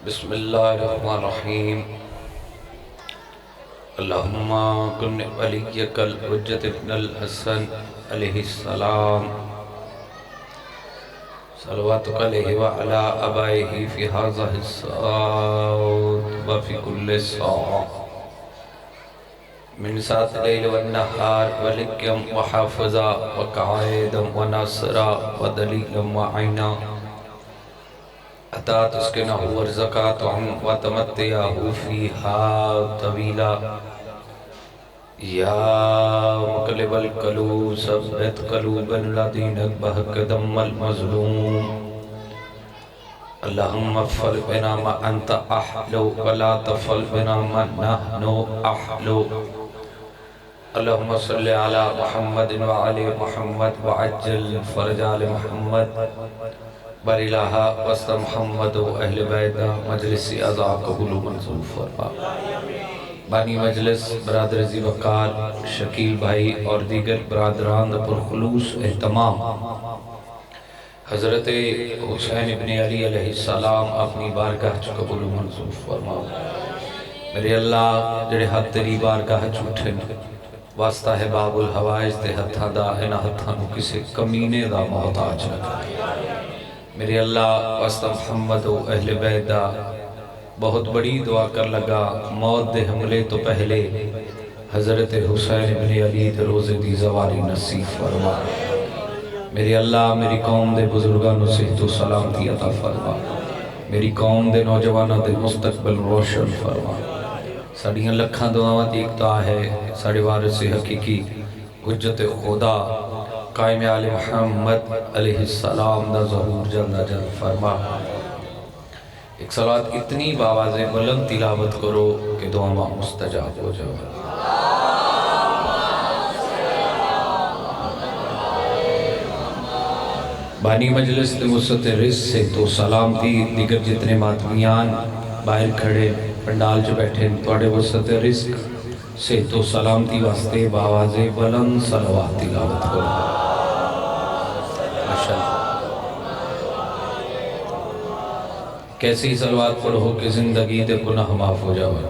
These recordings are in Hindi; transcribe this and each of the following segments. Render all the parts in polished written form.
बिस्मिल्लाहिर्रहमानिर्रहीम। अल्लाहुम्मा कुन वलिय्यकल हुज्जत इब्नुल हसन अलैहिस्सलाम सलवातुका अलैहि व अला आबाइहि फी हाज़िहि स्साअत व फी कुल्लि साअ मिन साअतिल लैल वन नहार व लिक्यम व हाफ़िज़ा व काइदम व नासिरा व दलीलम व ऐना अता तुस्किनहु वर्ज़क़तहु व तमत्तअहु फ़ीहा तवीला या मुक़ल्लिबल क़ुलूब सब्बित क़ुलूबना दीनक बहक़दमल मज़लूम अल्लाहुम्मा फ़अल बिना मा अंत अहलु व ला तफ़अल बिना मा नहनु अहलु। अल्लाहुम्मा सल्लि अला मुहम्मदिन व आलि मुहम्मद व अज्जिल फ़रज आलि मुहम्मद बरिलाहा वस्त मुहम्मद व अहले बैत मजलिस अज़ा कबूल मंजूर फरमा। बानी मजलिस बरादर ज़ी वक़ार शकील भाई और दीगर बरादरान पुरखुलूस एहतमाम हज़रत हुसैन इब्न अली अलैहिस्सलाम अपनी बारगाह च कबूल मंजूर फरमा। मेरे अल्लाह जेड़े हाथ तेरी बारगाह च उठे वास्ता है बाबुल हवाइज दे हत्थां दा इन्हां हत्थां नूं किसी कमीने दा मोहताज न कर। मेरे अल्लाह वास्ता मुहम्मद व अहले बैत दा बहुत बड़ी दुआ कर लगा। मौत दे हमले तो पहले हज़रत हुसैन इब्न अली दे रोज़े दी ज़वारी नसीब फरमा। मेरे अल्लाह मेरी कौम दे बुजुर्गां नूं सेहत व सलामती अता फरमा। मेरी कौम दे नौजवानों दे मुस्तकबिल रोशन फरमा। साड़ियां लखां दुआवां दी इकता है साड़े वारिस हकीकी हुज्जत खुदा कायम आले मुहम्मद अलैहिस्सलाम दा ज़हूर जल्द जल्द फरमा। एक सलात इतनी बावाज़े बुलंद तिलावत करो कि दुआ मुस्तजाब हो जाए। बानी मजलिस वसत रिज़्क़ से तो सलामती दिगर जितने मातमियान बाहर खड़े पंडाल च बैठे थोड़े वसत रिज़्क़ से तो सलामती वास्ते बावाज़े बुलंद सलवात तिलावत करो। माशाअल्लाह कैसी सलवात पढ़ो कि जिंदगी दे गुनाह माफ हो जाए।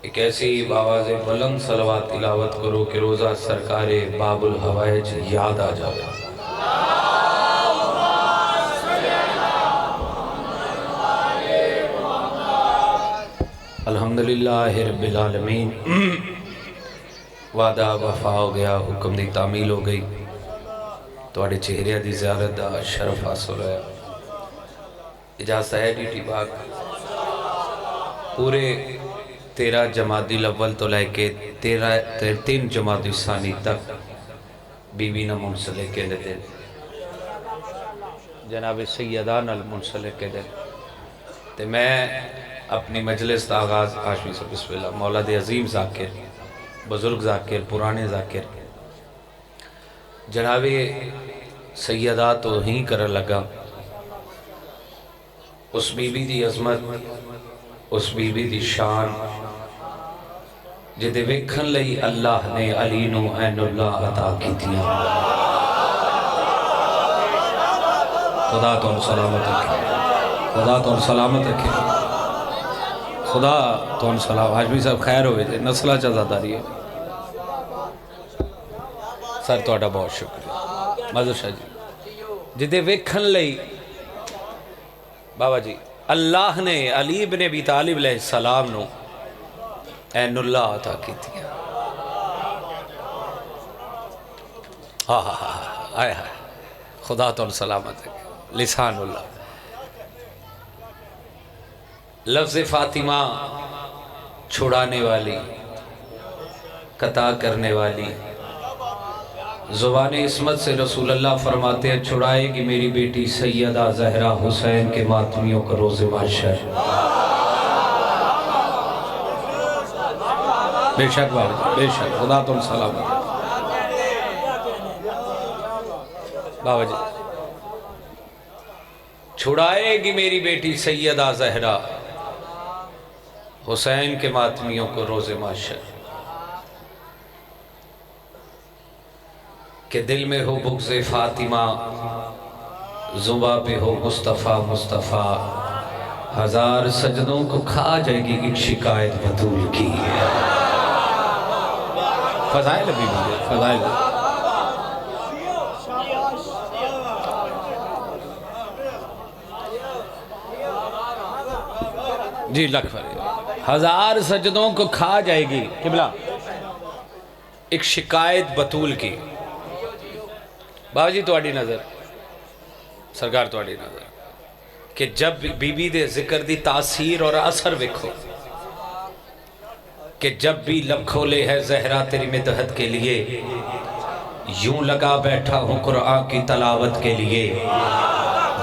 एक ऐसी बावाज़े बुलंद सलवात तिलावत करो कि रोज़ा सरकारे बाबुल हवाइज याद आ जाए। अल्हम्दुलिल्लाह रब्बिल आलमीन। वादा वफा हो गया, हुक्म दी तामील हो गई, तुहाडे चेहरे दी ज़ियारत दा शरफ हासिल होया। इजाज़त है डी बाग पूरे 13 जमादिल अव्वल तो लैके 3 जमादिल सानी तक बीवी न मुंसलिक के दिन जनाब सैयदा नल मुंसलिक के दिन ते मैं अपनी मजलिस का आगाज़ आशमी से बिस्मिल्लाह मौला दे अजीम ज़ाकिर बुजुर्ग ज़ाकिर पुराने ज़ाकिर जनाबे सैयदा तो ही कर लगा। उस बीबी दी अजमत, उस बीबी दी शान जिदे वेखन लई अल्लाह ने अली नू ऐनुल्लाह अता कीतियां। खुदा तुम सलामत रखे, खुदा तुम सलामत रखे, खुदा तुम सलाम। हाजमी साहब खैर होवे जे नस्ल चजादारी है सर तुहाडा बहुत शुक्रिया। मजर शाह जी जिदे वेखन लई बाबा जी अल्लाह ने अली इब्न अबी तालिब अलैहिस्सलाम नू ऐनुल्लाह अता कीतियां। हाँ हाँ हाँ आए हाय खुदा तुम सलामत रखे। लिसानुल्लाह लफ्ज़ फातिमा छुड़ाने वाली, कता करने वाली, ज़ुबान इस्मत से रसूलुल्लाह फरमाते हैं छुड़ाएगी मेरी बेटी सैयदा ज़हरा हुसैन के मातमियों को रोज़े महशर। बेशक बाबा बेशक खुदा तुम सलामत बाबा जी। छुड़ाएगी मेरी बेटी सैयदा ज़हरा हुसैन के मातमियों को रोज़े महशर। कि दिल में हो बुग़्ज़ फ़ातिमा, ज़ुबां पे हो मुस्तफ़ा मुस्तफ़ा, हजार सजदों को खा जाएगी एक शिकायत बतूल की। फ़ज़ाइल अभी भी फ़ज़ाइल। जी लख हजार सजदों को खा जाएगी किबला एक शिकायत बतूल की। बाबा जी तुहाडी नज़र सरकार तुहाडी नज़र कि जब बीबी दे जिक्र दी तासीर और असर वेखो कि जब भी लब खोले है ज़हरा तेरी मिदहत के लिए, यूं लगा बैठा हूँ कुरान की तलावत के लिए।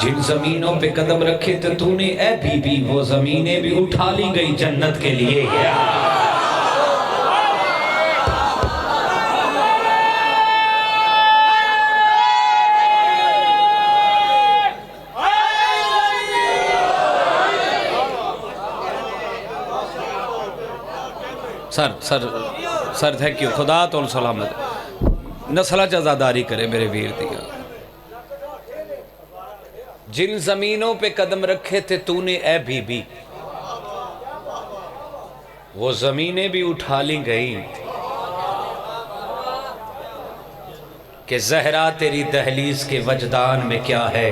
जिन ज़मीनों पे कदम रखे तो तूने ए बीबी, वो ज़मीनें भी उठा ली गई जन्नत के लिए। Sir sir sir thank you, खुदा तो सलामत नस्ल च आज़ादारी करे मेरे वीर दिया। जिन ज़मीनों पे कदम रखे थे तूने ए बीबी, वो ज़मीनें भी उठा ली गई कि ज़हरा तेरी दहलीज के वजदान में क्या है,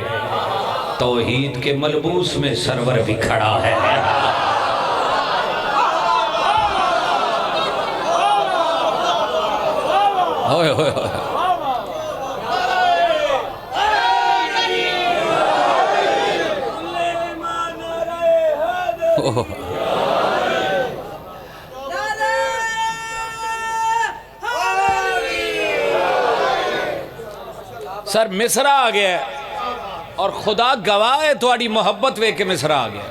तौहीद के मलबूस में सरवर भी खड़ा है। ओए ओए ओए सर मिसरा आ गया और खुदा गवाह है थोड़ी मोहब्बत वे के मिसरा आ गया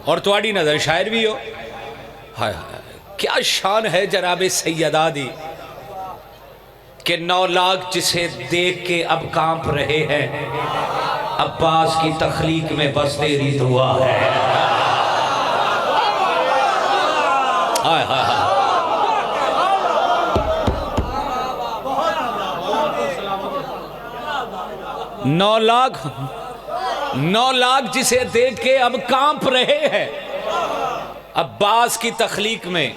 और थोड़ी नज़र शायर भी हो। हाय हाय क्या शान है जनाब सैयदा दी कि 9 लाख जिसे देख के अब कांप रहे हैं, अब्बास की तख्लीक में बस तेरी दुआ है। हाय हाय हाय 9 लाख जिसे देख के अब कांप रहे हैं, अब्बास की तख्लीक में।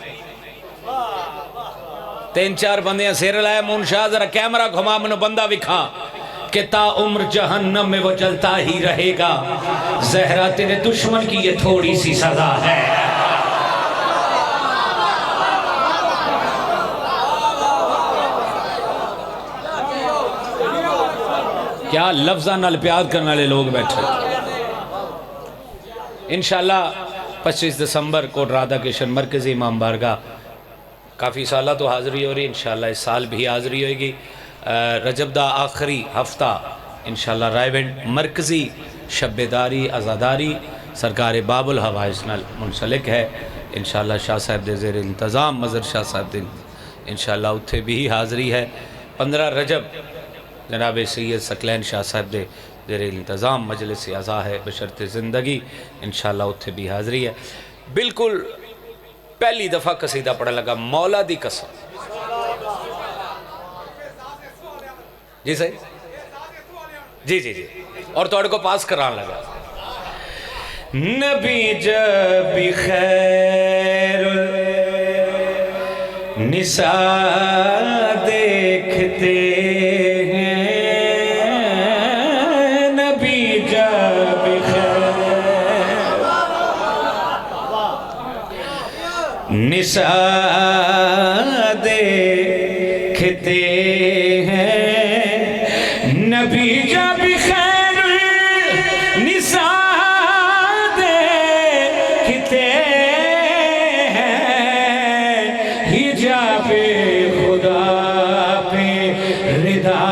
3-4 बंदे सिर लाए मुनशा जरा कैमरा घुमा मनो बंदा विखा कि ता उम्र जहन्नम में वो जलता ही रहेगा। ज़हरा तेरे दुश्मन की ये थोड़ी सी सजा है। क्या लफ्ज़ा नाल प्यार करने वाले लोग बैठे। इंशाअल्लाह 25 दिसंबर को राधा किशन मरकज़ी इमाम बारगाह काफ़ी साल तो हाज़री हो रही, इंशाअल्लाह इस साल भी हाज़री होगी। रजब दा आखिरी हफ्ता इंशाअल्लाह रायवेंड मरकज़ी शब्बेदारी आज़ादारी सरकार बाबुल हवाइज नाल मुंसलिक है। इंशाअल्लाह शाह साहब दे ज़ेर इंतज़ाम मज़र शाह साहब दिन इंशाअल्लाह उत्थे भी हाज़री है। 15 रजब जनाब सैयद सकलैन शाह साहब दे ज़ेर इंतज़ाम मजलिस अज़ा है बशर्ते ज़िंदगी, इंशाअल्लाह उत्थे भी हाज़री है। बिल्कुल पहली दफ़ा कसीदा पढ़ा लगा मौला दी कसम। जी सही जी जी जी और तोड़ को पास कराने लगा। नबी जब खैर निसा देखते हैं, नबी जब खैर निसा देखते हैं, नबी जब खैर निसा देखते हैं, हिजाब खुदा पे रिदा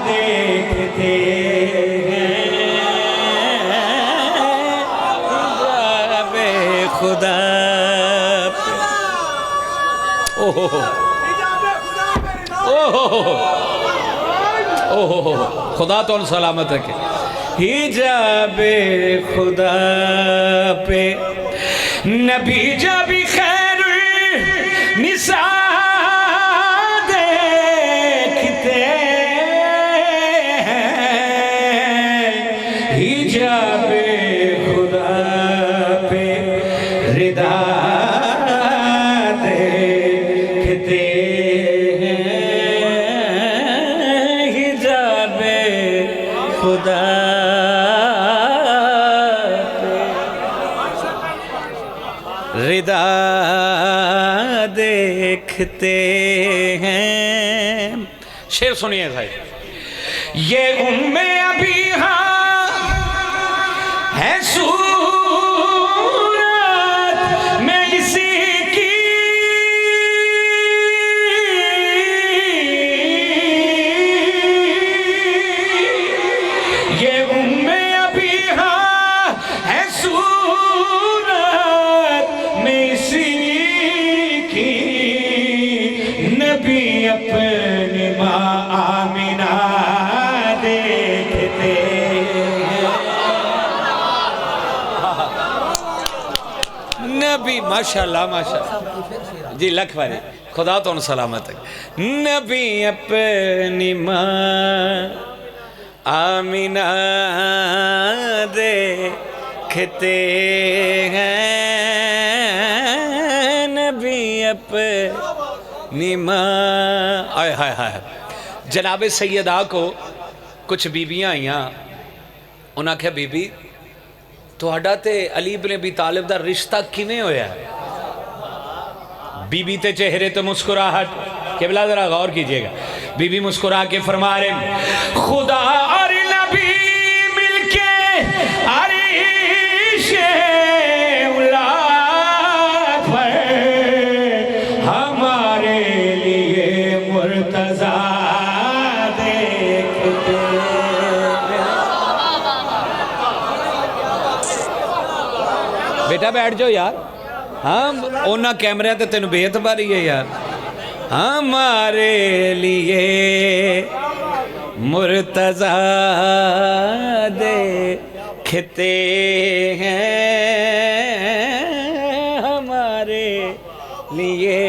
देखते हैं, हिजाब खुदा पे। ओहो ओहो खुदा तो सलामत रखे। हिजाब खुदा पे नबी जब खैर निसा देखते रिदा देखते हैं। शेर सुनिए भाई, ये उम्मे अभी है सूरत में इसी की, ये उम्मे अभी है सूरत में इसी की, नबी अपनी माँ आमिना देखते नबी। माशाल्लाह माशाल्लाह जी, लख वारी खुदा तो सलामत है। नबी अपनी माँ आमिना देखते हैं, नबी अपनी माँ। आय हाय हाय। जनाब सैयदा को कुछ बीबियाँ आईयां, उन्हें आख्या बीबी तुहाडा ते अली इब्न अबी तालिब दा रिश्ता किवें होया? बीबी ते चेहरे तो मुस्कुराहट, किबला जरा गौर कीजिएगा। बीबी मुस्कुरा के फरमा रहे, खुदा और नबी मिलके अरीशे उला पर हमारे लिए मुर्तजा देखते। बेटा बैठ जाओ यार, हाँ उन्हें कैमरे ते तेन बेतबारी है यार। हमारे लिए मुर्तजा देखते हैं, हमारे लिए।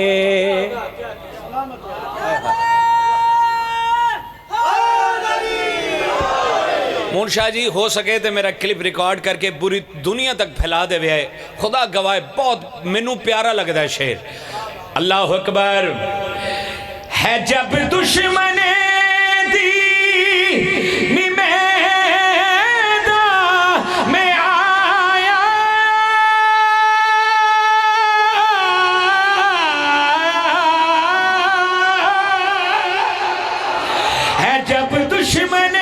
मुंशा जी हो सके तो मेरा क्लिप रिकॉर्ड करके पूरी दुनिया तक फैला दे। खुदा गवाह बहुत मैनू प्यारा लगता है शेर। अल्लाह अकबर। है जब दुश्मन दी निमेदा में आया, है जब दुश्मन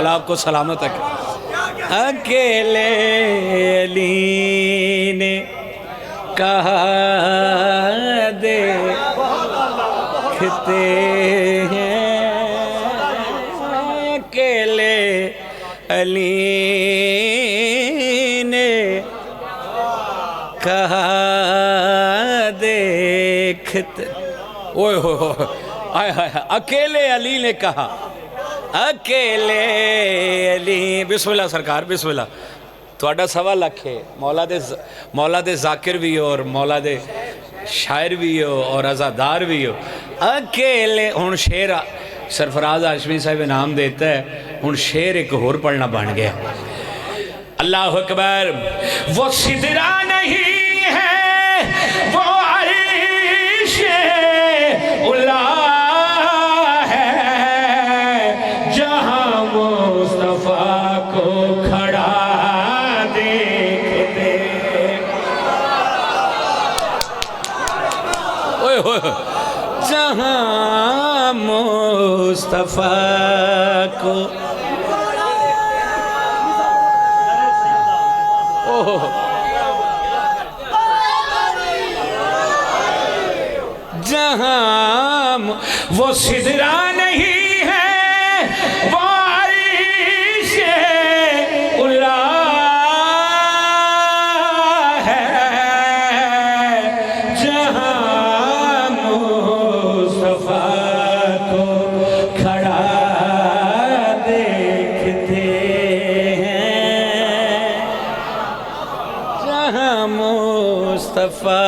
आपको सलामत है। अकेले अली ने कहा देखते हैं, अकेले अली ने कहा देखते। ओए हो आय हाय, अकेले अली ने कहा, अकेले अली। बिस्मिल्लाह सरकार बिस्मिल्लाह। थोड़ा 1.25 लाख है। मौला दे जाकिर भी हो और मौला दे शायर भी हो और अज़ादार भी हो। अकेले हुण शेर सरफराज हाशमी साहब इनाम देता है, हुण शेर एक होर पढ़ना बन गया। अल्लाह अकबर। वो सिदरा नहीं है वो अरीशे उला जहाँ मुस्तफा को। जहाँ वो सिदरा नहीं है वो अरीशे उला है, जहाँ मुस्तफा को खड़ा देखते हैं, जहाँ मुस्तफा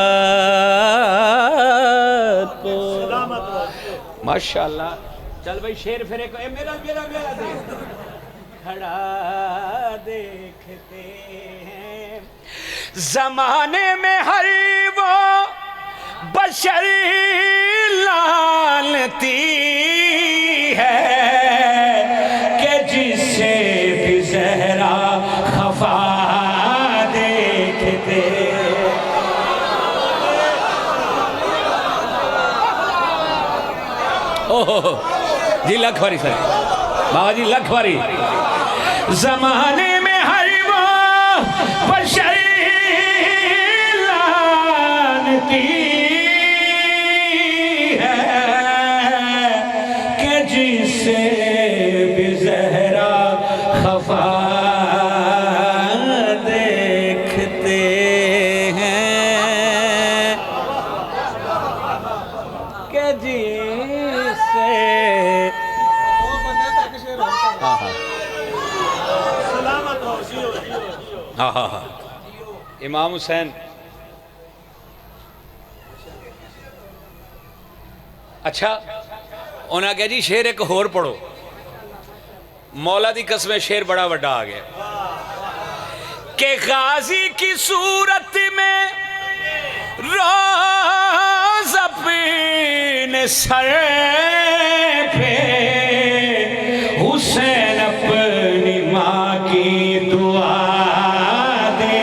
को। माशाल्लाह। चल भाई शेर फिर एक मेरा मेरा मेरा देख खड़ा देख जमाने में हर वो बशर लानती है कि जिसे भी ज़हरा खफा देखते। ओह जी लखवारी सर बाबा जी लखवारी। जमाने में हर वो बशर लानती है कि जिसे भी ज़हरा खफा देखते हैं कि जिसे हाँ हाँ हाँ इमाम हुसैन। अच्छा उन्हें कहा जी शेर एक होर पढ़ो। मौला दी कसम शेर बड़ा बड़ा आ गया कि गाजी की सूरत में रोज अपने सर पे हुसैन अपनी माँ की दुआ दे।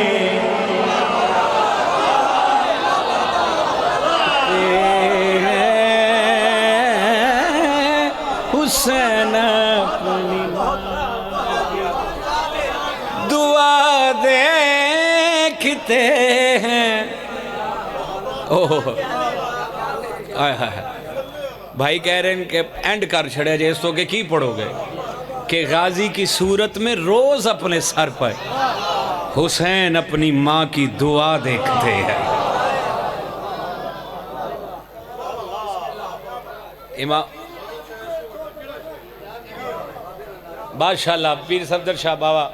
हुसैन अपनी दुआ देखते हैं। ओह आय हाय भाई कह रहे हैं कि एंड कर छड़े जे इस तो के की पढ़ोगे कि गाजी की सूरत में रोज अपने सर पर हुसैन अपनी माँ की दुआ देखते हैं। इमाम बादशाह पीर सफदर शाह बाबा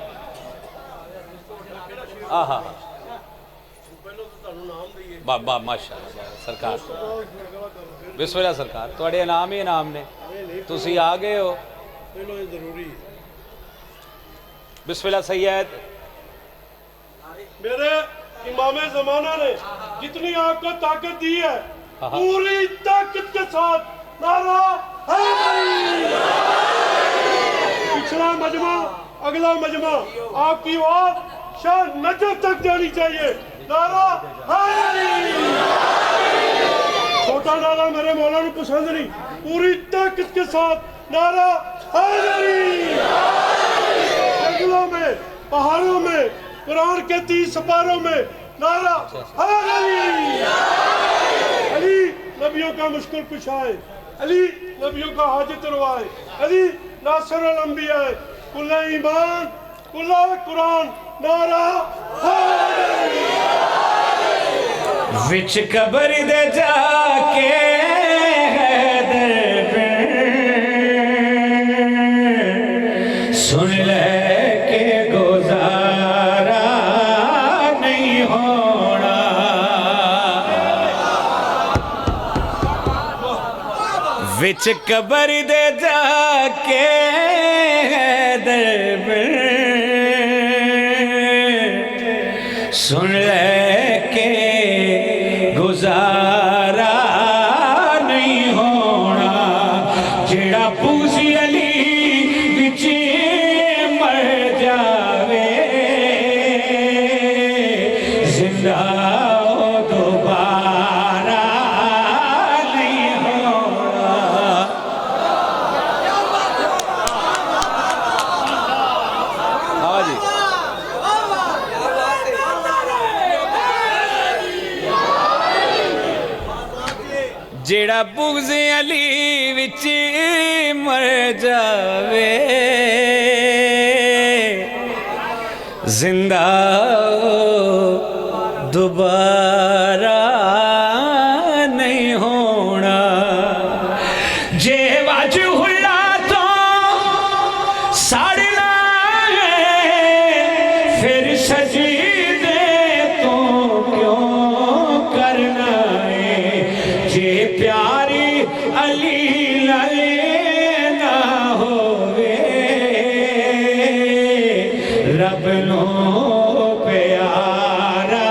आहा बाबा माशाअल्लाह सरकार बिस्मिल्लाह सरकार थोड़े इनाम ही इनाम ने तुसी आ गए हो बिस्मिल्लाह सैयद। मेरे इमामे ज़माना ने जितनी आपको ताकत दी है पूरी ताकत के साथ नारा पिछला मजमा अगला मजमा आपकी आवाज शायद नजर तक जानी चाहिए। नारा छोटा नारा मेरे मौला को पसंद नहीं। पूरी ताकत के साथ नारा जंगलों में पहाड़ों में कुरान के 30 सपारों में नारा अली नबियों का मुश्किल कुशाए, अली नबियों का हाजत रवाए, अली नासिरुल अंबिया कुल्ला ईमान कुल्ला कुरान नारा विच कबर दे जाके हैदर पे सुन ले के गुजारा नहीं होना। विच कबर दे जाके हैदर पे सुन ले के गुजारा नहीं होना। जेड़ा पूसी अली विच मर जावे जिंदा दोबारा नहीं होना। हाँ जी जेड़ा बुग़्ज़ अली विच मर जावे जिंदा दोबारा नहीं होना। जे वजहुल्ला तो साड़ना है फिर सजीदे तो क्यों करना है। जे प्यारी अली लले ना होवे रब नू प्यारा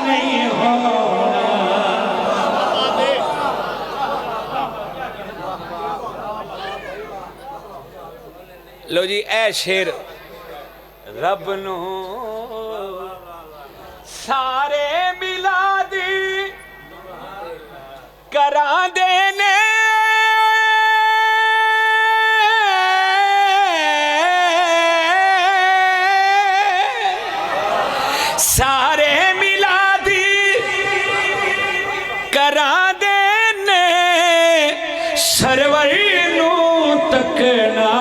नहीं होना। लो जी ऐ शेर रब नू सारे मिला दी करा देने सारे मिला दी करा देने सरवर नू तकना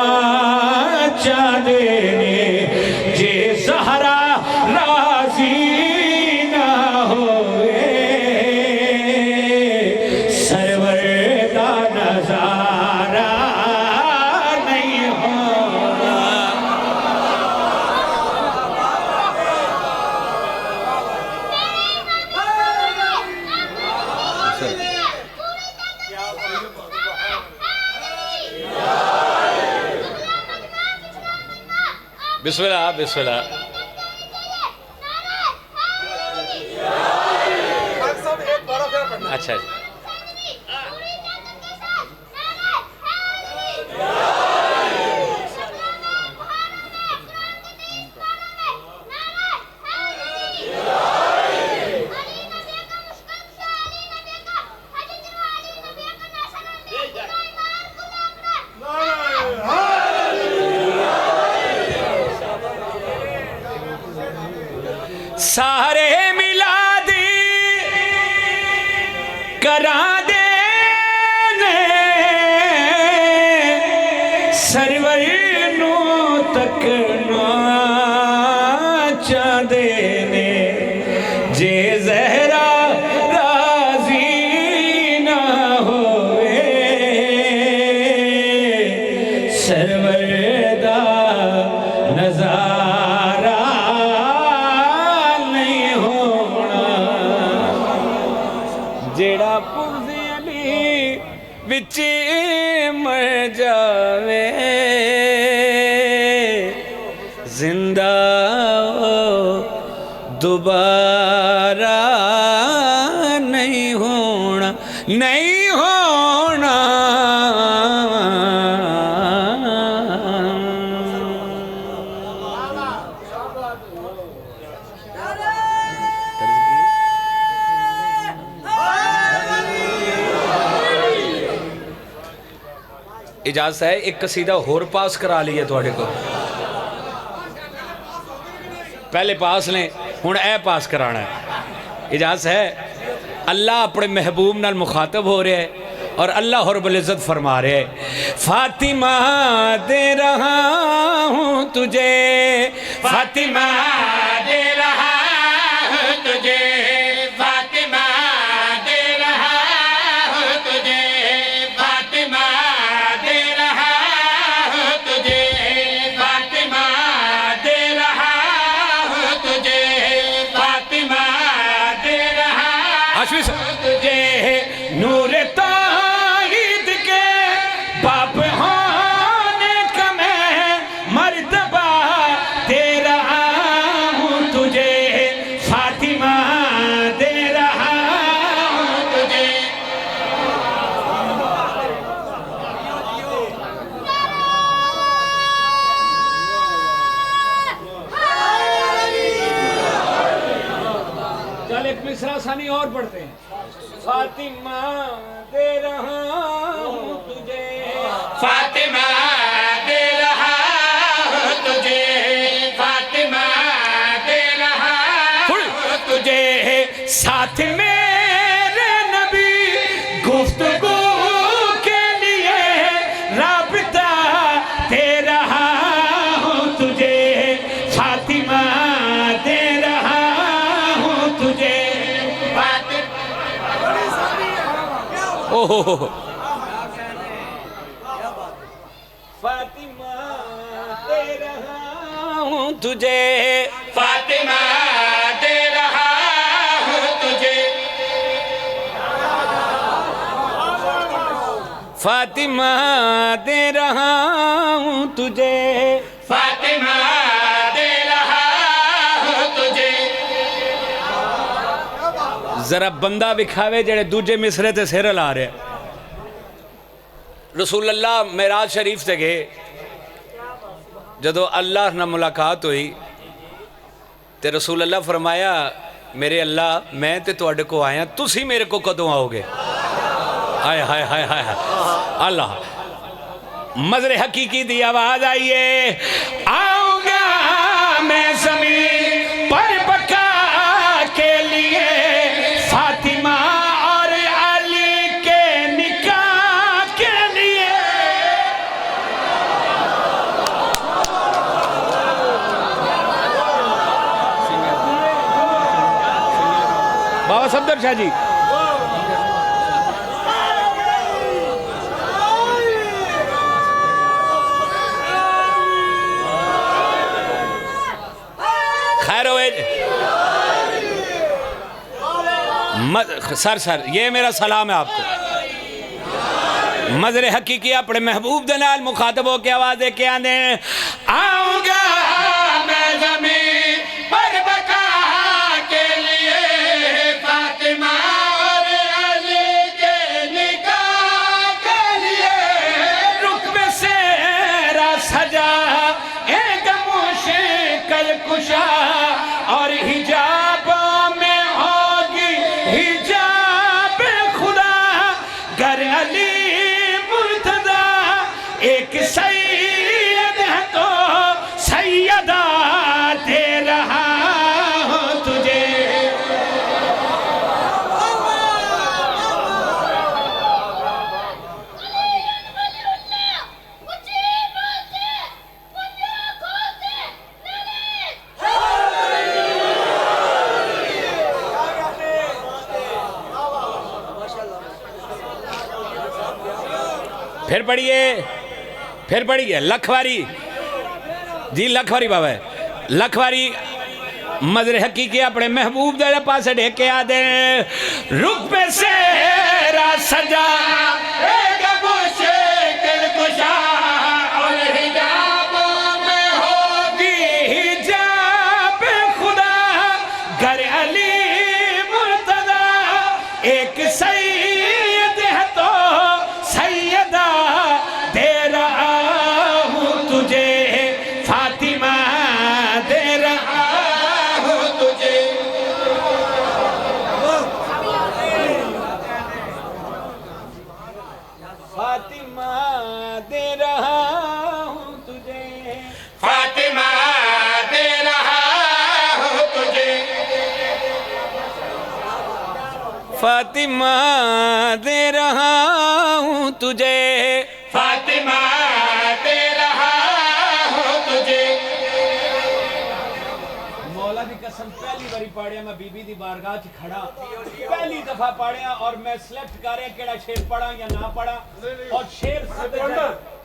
चाहते ने जे ज़हरा राजी ना होए सरवर दा नज़ारा नहीं होना। बिस्मिल्लाह बिस्मिल्लाह। अच्छा जी सारे मिला दी करा देने सरवर नू तकना चाहते ने जे ज़हरा राजी ना होए सरवर दा नज़ारा जेड़ा पुरज़े अली विच मर जावे जिंदा दोबारा नहीं होना नहीं होना। इजाजत है एक कसीदा होर पास करा लिया थोड़े को पहले पास ने हुण ए पास कराना है। इजाजत है अल्लाह अपने महबूब नाल मुखातब हो रहा है और अल्लाह रब्बुल इज़्ज़त फरमा रहे है फातिमा दे रहा हूँ तुझे फातिमा दे रहा हूँ तुझे फातिमा दे रहा हूँ तुझे फातिमा दे रहा हूँ तुझे फातिमा दे रहा हूँ तुझे फातिमा दे रहा हूँ तुझे नूर ताहीद के बाप होने का मैं मर्तबा दे रहा हूँ तुझे फातिमा दे रहा हूँ तुझे। चल एक मिसरा सानी और पढ़ते हैं फातिमा दे रहा हूँ तुझे फातिमा दे रहा हूँ तुझे फातिमा दे रहा हूँ तुझे साथ मेरे नबी गुफ्तगू के लिए राबता दे रहा हूँ तुझे फातिमा दे रहा हूँ तुझे ओहो फातिमा दे रहा हूँ तुझे फातिमा दे रहा हूँ तुझे फातिमा दे रहा हूँ तुझे फातिमा दे जरा बंदा विखावे जेड़े दूजे मिसरे ते सिर ला रहे। रसूल अल्लाह मेराज शरीफ से गए, जदों अल्लाह न मुलाकात हुई तो रसूल अल्लाह फरमाया मेरे अल्लाह मैं ते तुहाडे को आया, तुसी मेरे को कदों आओगे? हाय हाय हाय हाय अल्लाह, मजरे हकीकी दी आवाज आई है, आऊंगा मैं ज़मीन पर बका के लिए, फातिमा और अली के निकाह के लिए। बाबा सफदर शाह जी, खैर सर ये मेरा सलाम है आपको। मजरे हकीकी अपने महबूब दे नाल मुखातब होके आवाज दे के आने, आऊंगा मैं ज़मीन पर बका के लिए, फातिमा और अली के निकाह के लिए। रुकबे से सजा एक मुश्किल कुशा, और हिजाबों में होगी हिजाब खुदा, गर अली मुर्तदा एक सैयद है तो सैयदा दे रहा हूँ तुझे। फिर पढ़िए लखवारी जी, लखवारी बाबा है लखवारी। मजरे हकीकी अपने महबूब दे पास ढेके आ दे, रुक पे से सजा एक मुश्किल कुशा, और हिजाबों में होगी हिजाब खुदा, घर अली मुर्तदा एक सैयद है तो सैयदा दे रहा हूँ तुझे, फातिमा दे रहा हूँ तुझे। फातिमा दे रहा हूँ तुझे, फातिमा दे रहा हूँ तुझे, फातिमा दे रहा हूँ तुझे, फातिमा दे रहा हूँ तुझे। मौला की कसम पहली बारी पढ़िया मैं बीबी दी बारगाह च खड़ा, पहली दफा पढ़िया और मैं सिलेक्ट कर रहा केड़ा शेर पढ़ा या ना पढ़ा, और शेर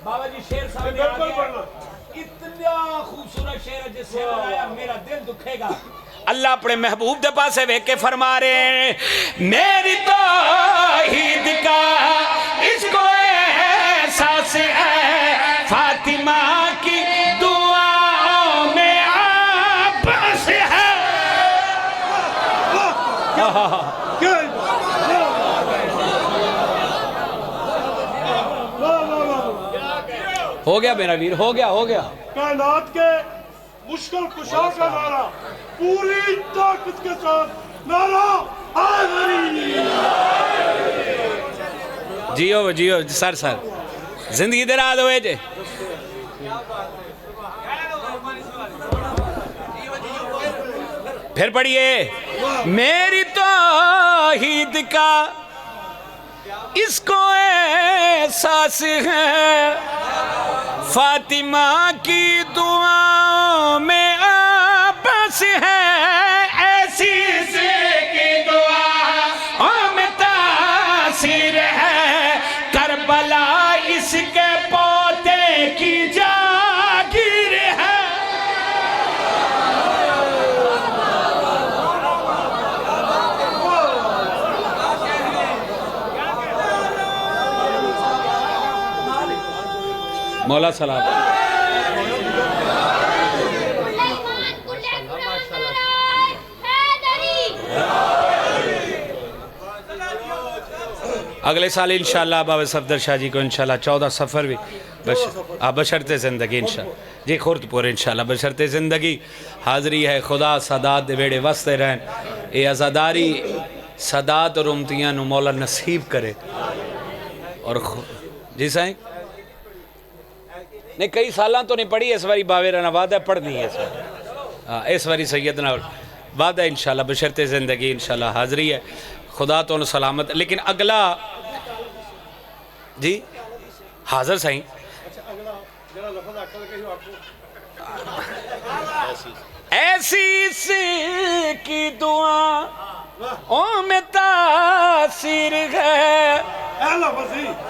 बाबा जी शेर सामने आ गया, इतना खूबसूरत शेर है जिससे बनाया मेरा दिल दुखेगा। अल्लाह अपने महबूब दे पास वेख के फरमा रहे, मेरी तो ईद का इसको एहसास है, फातिमा की दुआओं में आपस है। हो गया मेरा वीर, हो गया। कायनात के मुश्किल कुशा का नारा पूरी ताकत के साथ नारा जियो सर जिंदगी दराज होए जे। फिर पढ़िए, मेरी तौहीद का इसको एहसास है, फातिमा की दुआओं में आपस है, ऐसी की दुआओं में तासीर है, करबला इसके पोते की जागीर है। मौला सलाम। अगले साल इंशाल्लाह बाबा सफदर शाह जी को इंशाल्लाह 14 सफ़र भी बशर्ते ज़िंदगी इंशाल्लाह जी खुर्दपुर इंशाल्लाह बशर्ते ज़िंदगी हाज़री है। खुदा सदात दे वेड़े वसते रहन, ये आज़ादारी सदात और उमतियाँ नू मौला नसीब करे। और जी साईं नहीं कई सालों तो नहीं पढ़ी, इस बारी बावेरा ना वादा पढ़नी है इस बारी। हाँ इस बारी सैयदना वादा इंशाल्लाह बशर्ते ज़िंदगी इंशाल्लाह हाज़री है। खुदा तो सलामत। लेकिन अगला जी हाज़र साईं ऐसी की दुआ ओ में तासीर है,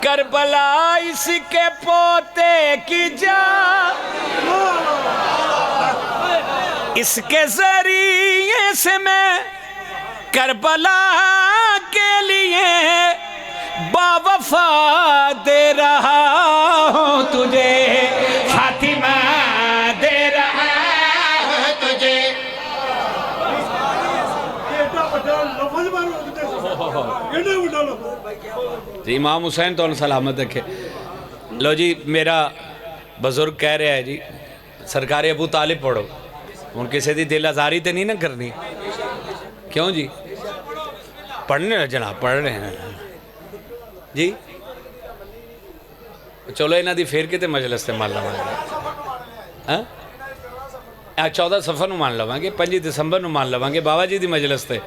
करबला इसके पोते की जा, इसके जरिए से मैं करबला के लिए बावफा दे रहा हूँ तुझे, फातिमा दे रहा हूँ तुझे। जी इमाम हुसैन तो सलामत रखे। लो जी मेरा बुजुर्ग कह रहा है जी सरकार अबू तालिब पढ़ो, हूँ किसी की दिल आजारी तो नहीं ना करनी, क्यों जी पढ़ने ना जनाब पढ़ रहे हैं जी। चलो इन्हों की फेर के मजलिस से मान लवेंगे, 14 सफ़र को मान लवेंगे, 5 दिसंबर को मान लवेंगे, बाबा जी की मजलिस से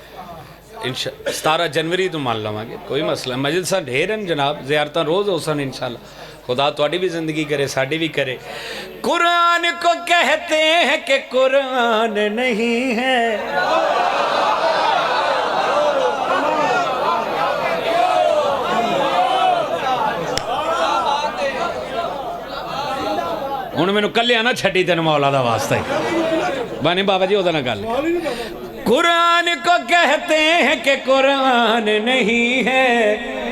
17 जनवरी तो मान लवेंगे, कोई मसला। मजलिसा ढेर हैं जनाब, ज़ियारत रोज़ हो सन इंशाल्लाह। खुदा थोड़ी भी ज़िंदगी करे साड़ी भी करे। कुरान को कहते हैं कि कुरान नहीं है, हूँ मैनू कलिया ना छड्डी तेन मौला दा वास्ता ही बानी बाबा जी ओदा ना गल। कुरान को कहते हैं कि कुरान नहीं है,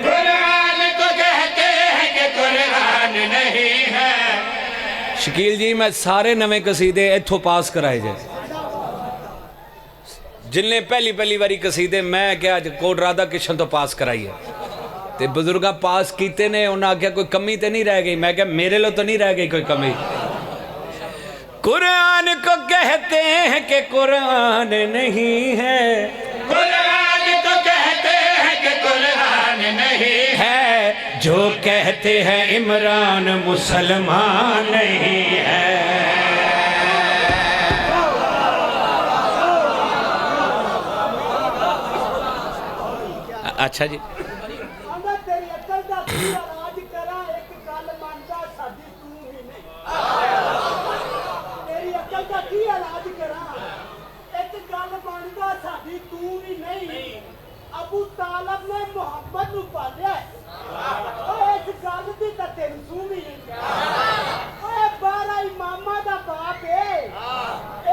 कुरान को कहते हैं कि कुरान नहीं है। शकील जी मैं सारे नवे कसीदे इत्थों पास कराए जाए, जिन्हें पहली बारी कसीदे मैं क्या कोट राधा किशन तो पास कराई है ते बुजुर्ग पास किते ने, उन्हें आख्या कोई कमी तो नहीं रह गई। मैं क्या मेरे लो तो नहीं रह गई कोई कमी। कुरान को कहते हैं कि कुरान नहीं है, कुरान को कहते हैं कि कुरान नहीं है। जो कहते हैं इमरान मुसलमान नहीं है। अच्छा जी अबू तालब ने मोहम्मद नू पालिया, इस गल की तो तेन सूह भी नहीं। 12 इमामा दा बाप है,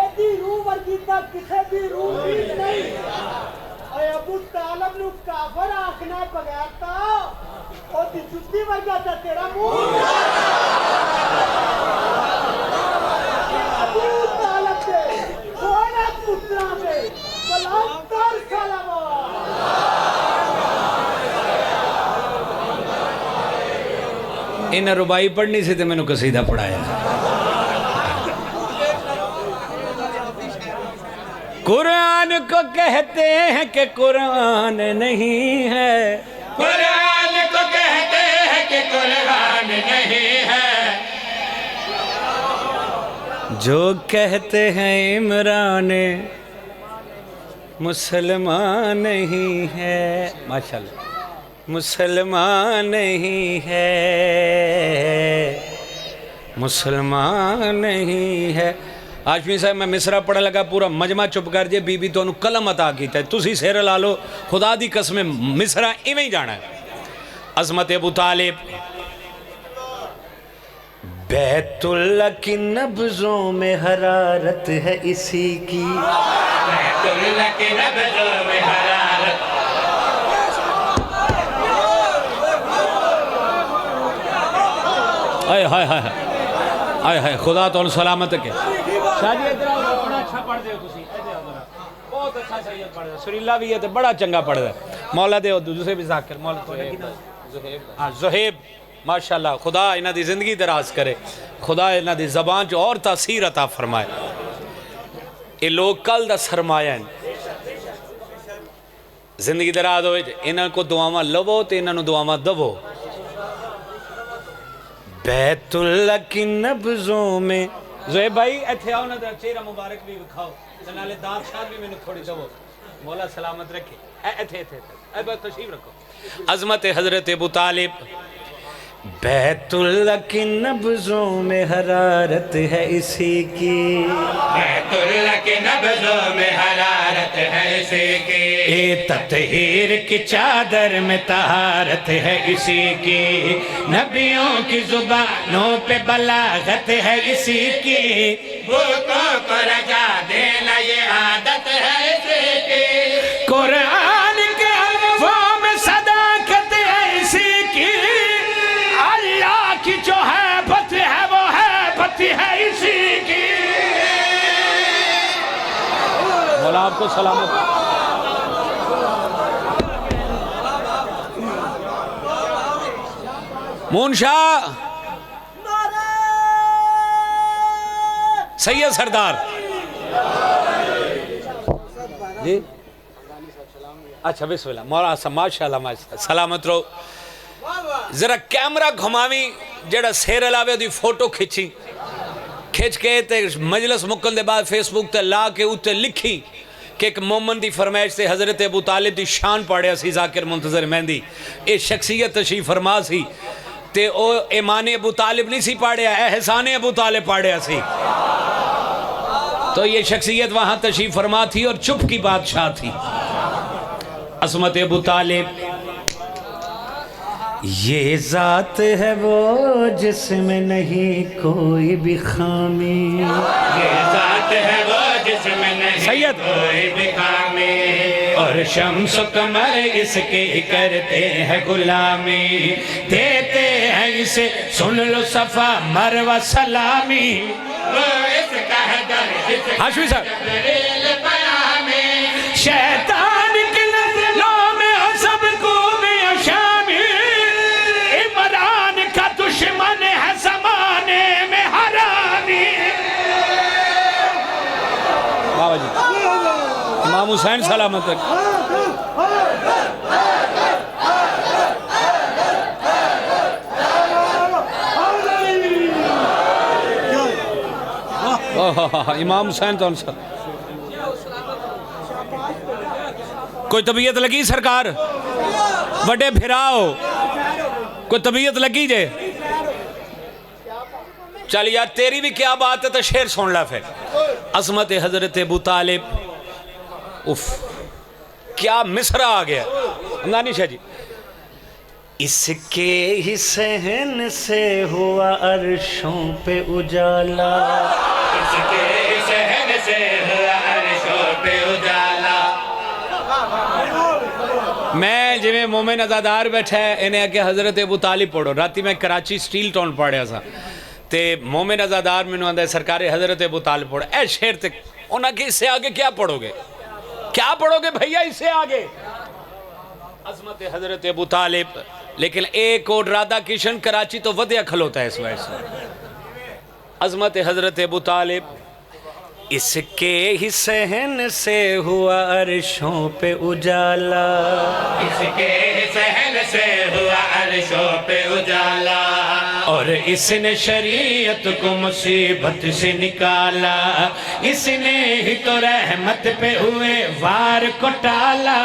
एदी रूह वर्गी तो किसी की रूह भी नहीं। अबू तालब नू काफर आखना बगैर तो ओदी जुत्ती वर्गा तो तेरा मुंह। अबू तालब दे सोने पुत्रा दे बलात्कार सलावा। इन्हें रुबाई पढ़नी सी तो मैंने कसीदा पढ़ाया। कुरान को कहते हैं कि कुरान नहीं है, कुरान को कहते हैं कि कुरान नहीं है। जो कहते हैं इमरान मुसलमान नहीं है, माशाल्लाह मुसलमान नहीं है, मुसलमान नहीं है। आशमी साहब मैं मिसरा पढ़न लगा पूरा मजमा चुप कर जे बीबी तो कलम अता किया, तुसी सिर ला लो खुदा दी कसम मिसरा इवें ही जाना है। अज़मत अबू तालिब बैतुल्ला की नब्ज़ों में हरारत है इसी की, बैतुल्ला की नब्ज़ों में हरारत। हाय हाय हाय हाय हाय खुदा तो सलामत के। शादी इधर आओ, बड़ा अच्छा पढ़ दे तुसी, इधर आओ जरा, बहुत अच्छा सैयद पढ़ दे, सुरीला भी है तो बड़ा चंगा पढ़ दे। मौला दे दूसरे भी जाकिर मौला तो हाँ ज़ुहैब माशाल्लाह, खुदा इन्हां दी जिंदगी दराज करे, खुदा इन्हां दी ज़बान च और तासीर अता फरमाए। ये लोग कल दा सरमाया है, जिंदगी दराज हो, इन्हां को दुआवां लवो तो इन्हां दुआवां दवो। बैतुल्लाह की नब्ज़ों में ज़ुहैब भाई इत्थे आओ ना, चेहरा मुबारक भी विखाओ, नाले दांत शाद भी मैंने थोड़ी दवो, मौला सलामत रखे। इत्थे बस तशरीफ रखो। अज़मत हज़रत अबू तालिब। बैतुल्लाह की नब्ज़ों में हरारत है इसी की, बैतुल्लाह की नब्ज़ों में हरारत है इसी की, ए तत्हीर की चादर में तहारत है इसी की, नबियों की जुबानों पे बलागत है इसी की, भूखों को रजा देना ये आदत है इसी की, कुरान के अल्फाज़ में सदाकत है इसी की, अल्लाह की जो है बत है वो है बत है इसी की। मौला आपको सलामत। मूनशाह सैयद सरदार जी, अच्छा बिस्मिल्लाह, मौला माशाल्लाह माशाल्लाह, सलामत रहो। जरा कैमरा घुमावी, जड़ा शेर अलावे दी फोटो खिंच के ते मजलिस मुकन दे बाद फेसबुक ते ला के उत्ते लिखी कि एक मोमन दी फरमाइश से हज़रत अबू तालिब दी शान पढ़िया सी ज़ाकिर मुंतज़र मेहंदी, ये शख्सियत तशरीफ फरमा सी ते ओ ईमान अबू तालिब नहीं सी पढ़िया, एहसान अबू तालिब पढ़िया सी। तो ये शख्सियत वहाँ तशरीफ फरमा थी और चुप की बादशाह थी। अज़मत अबू तालिब, ये ज़ात है वो जिसमें नहीं कोई भी खामी, ये ज़ात है वो जिसमें नहीं सैयद कोई भी खामी, और शम्स कमर इसके करते हैं गुलामी, देते हैं इसे सुन लो सफा मरवा सलामी। वो इसका है दर हाशमी साहब, जिब्रील पयामी, शैतान की नज़रों में हो सबको भी शामी, इमरान का दुश्मन है ज़माने में हरामी। बाबा जी इमाम हुसैन सलामत है। इमाम हुसैन तो कोई तबीयत लगी सरकार, वड्डे फिराओ, कोई तबीयत लगी जे? चल यार तेरी भी क्या बात है, तो शेर सुन ला फिर। अज़मत हज़रत अबू तालिब, उफ क्या मिसरा आ गया अंगानी शाह जी। इसके ही सहन से हुआ अर्शों पे उजाला, इसके सहन से हुआ अर्शों पे उजाला। मैं जिमें मोमिन अज़ादार बैठा है, इन्हें आके हज़रत अबू तालिब पढ़ो। राती मैं कराची स्टील टाउन पढ़िया सा, ते मोमिन अज़ादार मैनू आंदा सरकार हज़रत अबू तालिब पढ़ो। ए शेर ते उन्हें कि इससे आगे क्या पढ़ोगे, क्या पढ़ोगे भैया इससे आगे? अज़मत हज़रत अबू तालिब। लेकिन एक और राधा किशन कराची तो वधिया खलोता है इस वजह से। अज़मत हज़रत अबू तालिब, इसके ही सहन से हुआ अर्शों पे उजाला, इसके सहन से हुआ अर्शों पे उजाला, और इसने शरीयत को मुसीबत से निकाला, इसने ही तो रहमत पे हुए वार को टाला,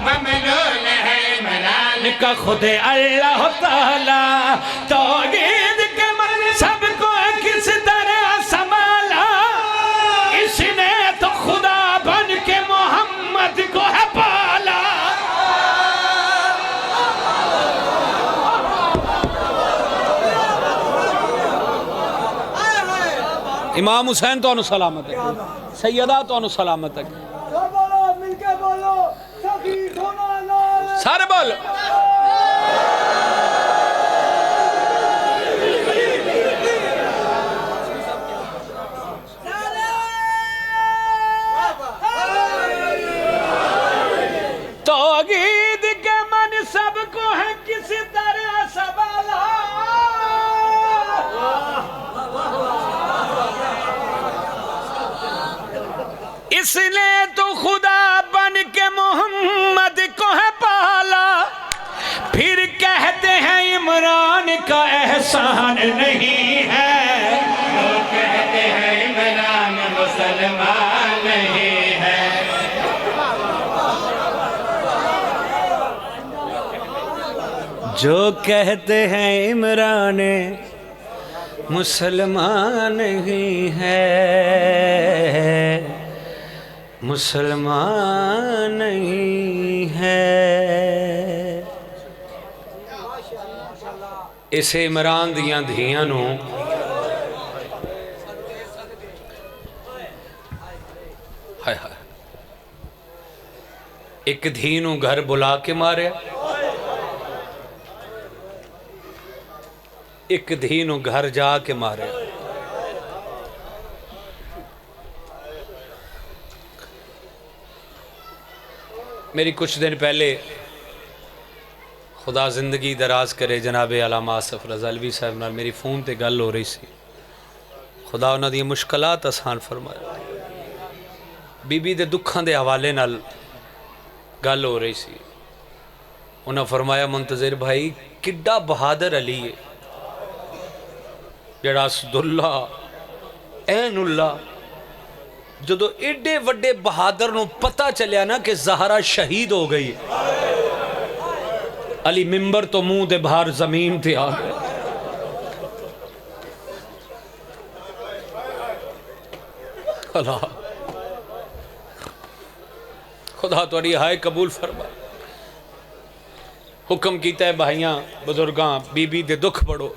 ममनून है इमरान का खुद अल्लाह ताला, तौहीद के मन सबको किस तरह संभाला, इसने तो खुदा बन के मोहम्मद को है पाला। इमाम हुसैन तो सलामत है, सैयदा तो सलामत है, बोलो मिलके बोलो, सभी सोना लाल सारे बोल। तौहीद के मन सबको है किस तरह इसने तो खुदा बन के मोहम्मद को है पाला, फिर कहते हैं इमरान का एहसान नहीं है। तो कहते हैं इमरान मुसलमान नहीं है। जो कहते हैं इमरान मुसलमान नहीं है, मुसलमान नहीं है। इसे इमरान दियां धियां नूं हाय हाय एक धी नूं घर बुला के मारिया, एक धी नूं घर जाके मारिया। मेरी कुछ दिन पहले खुदा जिंदगी दराज करे जनाब अल्लामा आसिफ रज़ा अलवी साहब नाल मेरी फ़ोन ते गल हो रही सी। खुदा उन्हां दी मुश्किलात आसान फरमाए। बीबी दे दुखां दे हवाले नाल गल हो रही सी। उन्हें फरमाया मुंतज़िर भाई किड्डा बहादुर अली है जड़ा असदुल्ला ऐनुल्ला, जदों एडे वड्डे बहादुर नूं पता चलिया ना कि ज़हरा शहीद हो गई, अली मिंबर तो मुंह दे बाहर जमीन ते आ गए। अल्लाह खुदा तुहाडी हाय कबूल फरमा। हुक्म कीता है भाइयां बुजुर्गां बीबी दे दुख पढ़ो।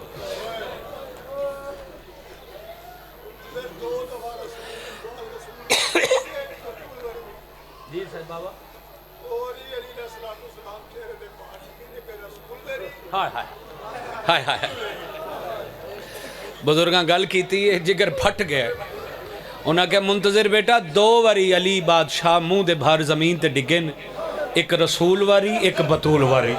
हाय हाय हाय हाय बुजुर्गां गल कीती है, जिगर फट गया। उन्हें कहा मुंतज़िर बेटा 2 बारी अली बादशाह मुंह दे बाहर जमीन ते डिगे न, एक रसूल वारी एक बतूल वारी।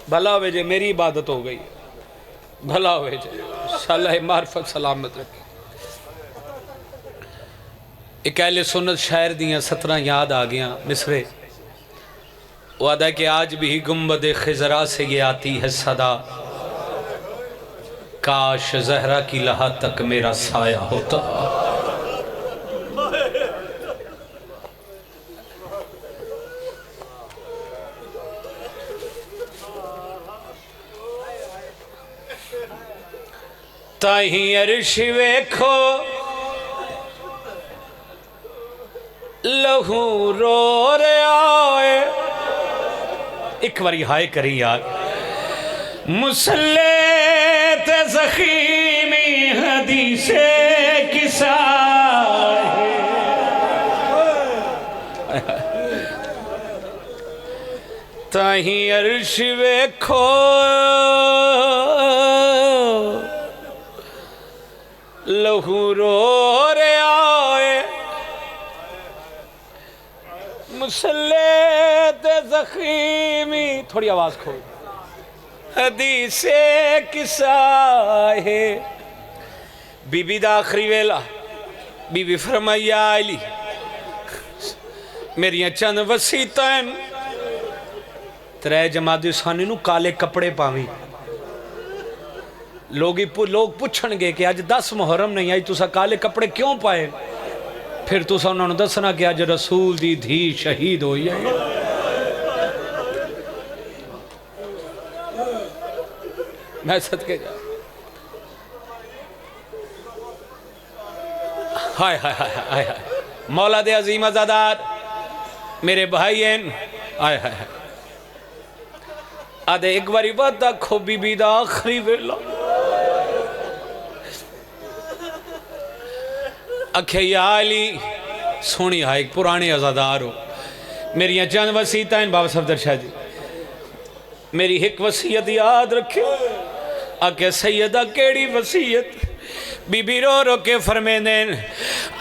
भला होवे जे मेरी इबादत हो गई, भला होवे जे शाला मार्फत सलामत रखे। एक अहले सुन्नत शायर दियां 17 याद आ गया मिसरे। वो आदा कि आज भी गुम्बद खिजरा से ये आती है सदा, काश जहरा की लहा तक मेरा साया होता। ताही अर्श वेखो लहू रो रहा है। एक बारी हाय करी यार। मुसल्ले ते ज़ख़ीमी हदीसे किसा ताही अर्श वेखो लहू रो रहा है। मुसल्ले ते ज़ख़ीमी, थोड़ी आवाज खोल, हदीसे किसा है। बीबी दा आखिरी वेला बीबी फरमाया अली मेरिया चंद वसीयतां हैं, 3 जमाती सानी नू काले कपड़े पावी। लोग पूछणगे कि अज 10 मुहर्रम नहीं आई तुसा काले कपड़े क्यों पाए, फिर तुसा उन्होंने दसना कि अज रसूल दी धी शहीद होई है। मैं सदके जा हाय हाय हाय हाय हाय मौला दे अजीम अज़ादार मेरे भाई हैं। हाय हाय हाय आदे एक बारी बात आखो बीबी दा आखिरी वेला अखे या अली सोनी हा एक पुराने अज़ादार हो। मेरिया चंद वसीयतां बाबा सफदर शाह जी, मेरी एक वसीयत याद रखे। आके सैयदा केड़ी वसीयत? बीबी रो रो के फरमेंदे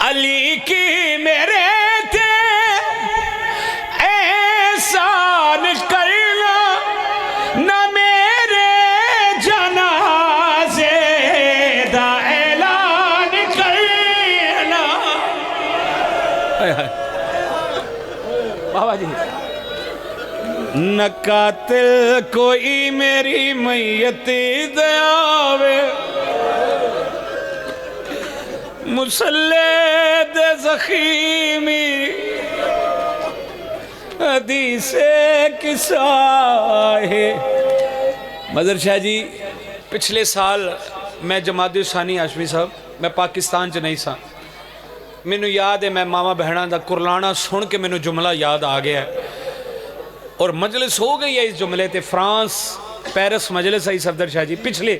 अली की मेरे ते एहसान करना न मेरे जाना न कातिल कोई मेरी मैयती दे आवे, मुसल्ले दे ज़ख़ीमी हदीसे किसा है। मदर शाह जी, पिछले साल मैं जमात उसानी हाशमी साहब, मैं पाकिस्तान च नहीं सा, मैनू याद है मैं मावा बहना का कुरलाना सुन के मैनू जुमला याद आ गया और मजलिस हो गई है इस जुमले ते। फ्रांस पेरिस मजलिस आई सफदर शाह जी, पिछले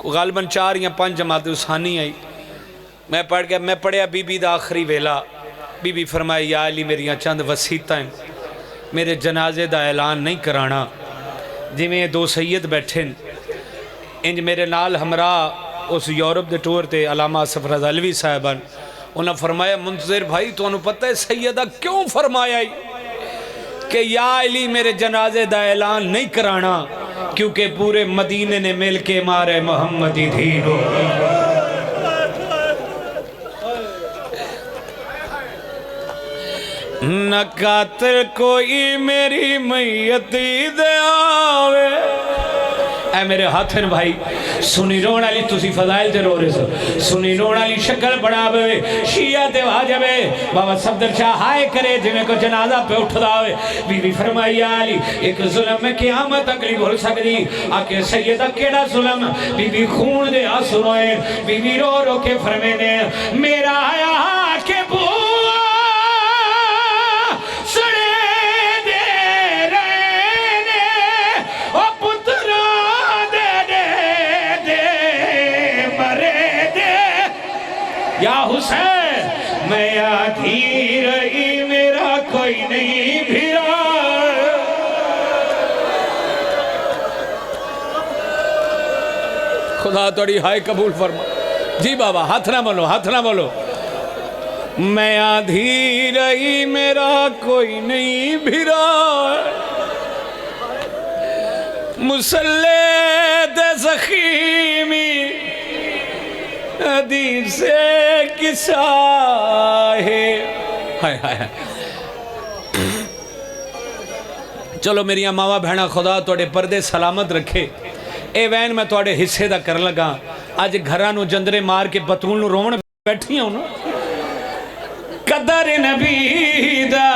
गालबन 4 या 5 जमात उसानी आई, मैं पढ़ गया, मैं पढ़िया बीबी दा आखिरी वेला। बीबी फरमाए, या अली मेरिया चंद वसीयतां, मेरे जनाजे दा ऐलान नहीं कराना, जिमें 2 सैयद बैठे इंज मेरे नाल हमरा उस यूरोप के टूर ते अलामा आसफ रज़ा अलवी साहबान, उन्हें फरमाया, मुंतज़िर भाई तुहानू पता है सैयदा क्यों फरमाया कि या अली मेरे जनाजे दा ऐलान नहीं कराना, क्योंकि पूरे मदीने ने मिल के मारे मोहम्मदी दीन। न कातिल कोई मेरी मैयती दे आवे। ऐ मेरे हाथ न भाई, सुनी रोण वाली तुसी फजाइल ते रो रहे सो, सुनी रोण वाली शक्ल बनावे शिया ते आ जावे, बाबा सफदर शाह हाय करे जिवें को जनाजा पे उठदा होवे। बीबी फरमाई, अली एक जुल्म में क़यामत तक नहीं भूल सकदी। आके सैयदा केड़ा जुल्म? बीबी खून दे आंसू रोए, बीबी रो रो के फरमाने, मेरा आया के या हुसैन मैं आधी रही, मेरा कोई नहीं भिड़ा। खुदा तोड़ी हाय कबूल फरमा। जी बाबा, हाथ ना बोलो, हाथ ना बोलो। मैं आधी रही, मेरा कोई नहीं भिड़ा, मुसल्ले दे ज़ख़ीमी हदीसे किसा है। हाय हाय। चलो मेरिया मावा बहना, खुदा तोड़े पर्दे सलामत रखे। ए वैन मैं तोड़े हिस्से दा कर लगा। अज घरां नूं जंदरे मार के बतूल नूं रोवण बैठी हूं ना। कदर नबी दा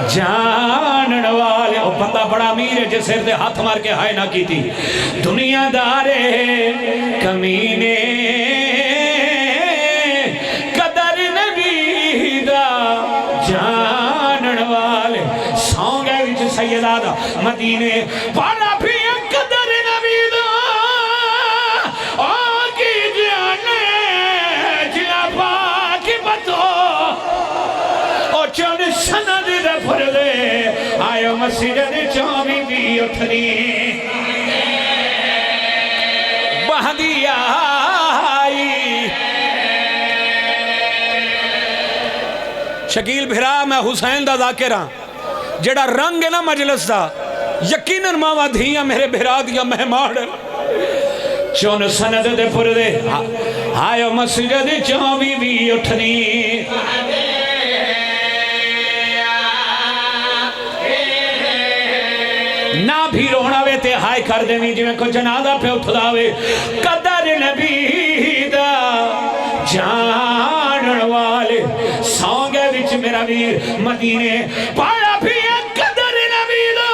जानन वाले, ओ बंदा बड़ा अमीर है जे सिर दे हाथ मार के हाय ना कीती। दुनियादारे कमीने, कदर नबी दा जानन वाले, सौंगे विच सैयदा दा मदीने बड़ा भी कदर नबी दा। ओ की जाने जिला पाक बतो, ओ चन सनद दे फरदे आयो मस्जिद चौवी भी उठनी बहदिया। शकील भिरा, मैं हुसैन दा ज़ाकिर हां। जेड़ा रंग है ना मजलिस दा, यकीनन मावा धियां मेरे भिरा दियां मेहमान। चुन सनद दे फरदे आयो मस्जिद चौवी भी उठनी। ना भी रोना वे ते हाय कर देनी जिवें कोई जनाजा पे उठदा वे। कदर नबी दा जानन वाले, सौंगे विच मेरा वीर मदीने पाया भी कदर नबी दा।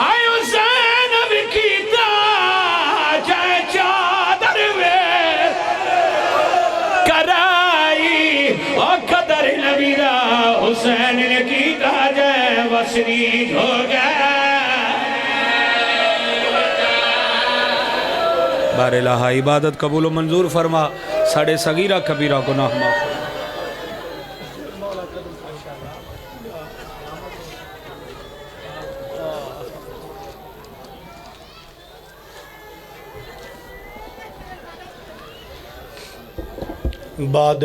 आयो ज़ैनब कीता जाए चादर वे कराई, ओ कदर नबी दा हुसैन ने कीता जाए वसनी हो गया। बारे लाहा इबादत कबूल मंजूर फरमा, साढ़े सगीरा कबीरा गुनाह माफ। बाद